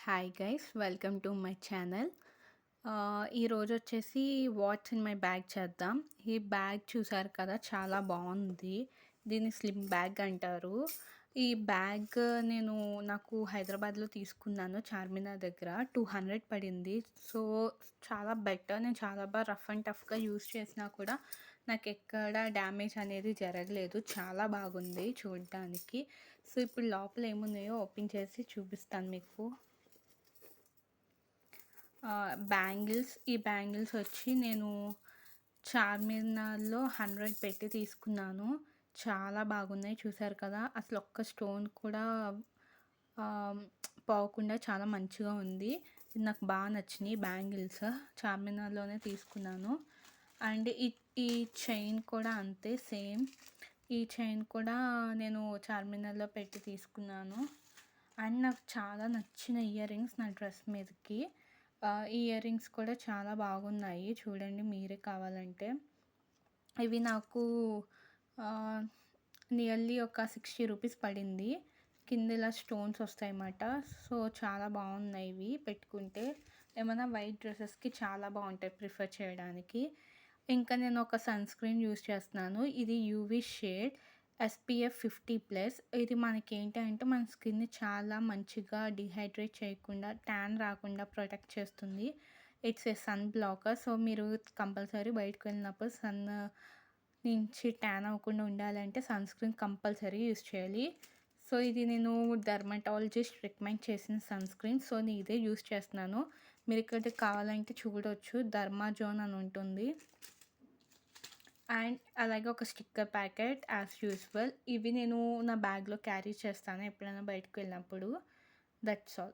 Hi guys welcome to my channel. ఈరోజు వచ్చేసి what's in my bag చేద్దాం. ఈ బ్యాగ్ చూసారు కదా, చాలా బాగుంది. దీన్ని స్లిమ్ బ్యాగ్ అంటారు. ఈ బ్యాగ్ నాకు హైదరాబాద్లో తీసుకున్నాను, చార్మినార్ దగ్గర 200 పడింది. సో చాలా బెటర్. నేను చాలా బాగా రఫ్ అండ్ టఫ్గా యూస్ చేసినా కూడా నాకు ఎక్కడ డ్యామేజ్ అనేది జరగలేదు. చాలా బాగుంది చూడడానికి. సో ఇప్పుడు లోపల ఏమున్నాయో ఓపెన్ చేసి చూపిస్తాను మీకు. ఈ బ్యాంగిల్స్ వచ్చి నేను చార్మినార్లో 100 పెట్టి తీసుకున్నాను. చాలా బాగున్నాయి, చూసారు కదా. అసలు ఒక్క స్టోన్ కూడా పోకుండా చాలా మంచిగా ఉంది. ఇది నాకు బాగా నచ్చినాయి బ్యాంగిల్స్. చార్మినార్లోనే తీసుకున్నాను. అండ్ ఈ చైన్ కూడా అంతే, సేమ్. ఈ చైన్ కూడా నేను చార్మినార్లో పెట్టి తీసుకున్నాను. అండ్ నాకు చాలా నచ్చిన ఇయర్ రింగ్స్ నా డ్రెస్ మీదకి. ఈ ఇయర్ రింగ్స్ కూడా చాలా బాగున్నాయి, చూడండి మీరే కావాలంటే. ఇవి నాకు నియర్లీ ఒక 60 రూపీస్ పడింది. కింద ఇలా స్టోన్స్ వస్తాయన్నమాట. సో చాలా బాగున్నాయి ఇవి పెట్టుకుంటే. ఏమైనా వైట్ డ్రెస్సెస్కి చాలా బాగుంటాయి ప్రిఫర్ చేయడానికి. ఇంకా నేను ఒక సన్ స్క్రీన్ యూస్ చేస్తున్నాను. ఇది యూవీ షేడ్ SPF 50+. ఇది మనకి ఏంటంటే మన స్కిన్ని చాలా మంచిగా డిహైడ్రేట్ చేయకుండా, ట్యాన్ రాకుండా ప్రొటెక్ట్ చేస్తుంది. It's a sun blocker. So మీరు కంపల్సరీ బయటకు వెళ్ళినప్పుడు సన్ నుంచి ట్యాన్ అవ్వకుండా ఉండాలంటే సన్ స్క్రీన్ కంపల్సరీ యూస్ చేయాలి. సో ఇది నేను డర్మటాలజిస్ట్ రికమెండ్ చేసిన సన్ స్క్రీన్. సో నేను ఇదే యూస్ చేస్తున్నాను. మీరు ఇక్కడ కావాలంటే చూడవచ్చు, ధర్మాజోన్ అని ఉంటుంది. అండ్ అలాగే ఒక స్టిక్కర్ ప్యాకెట్ యాజ్ యూజువల్. ఇవి నేను నా బ్యాగ్లో క్యారీ చేస్తాను ఎప్పుడైనా బయటకు వెళ్ళినప్పుడు. That's all.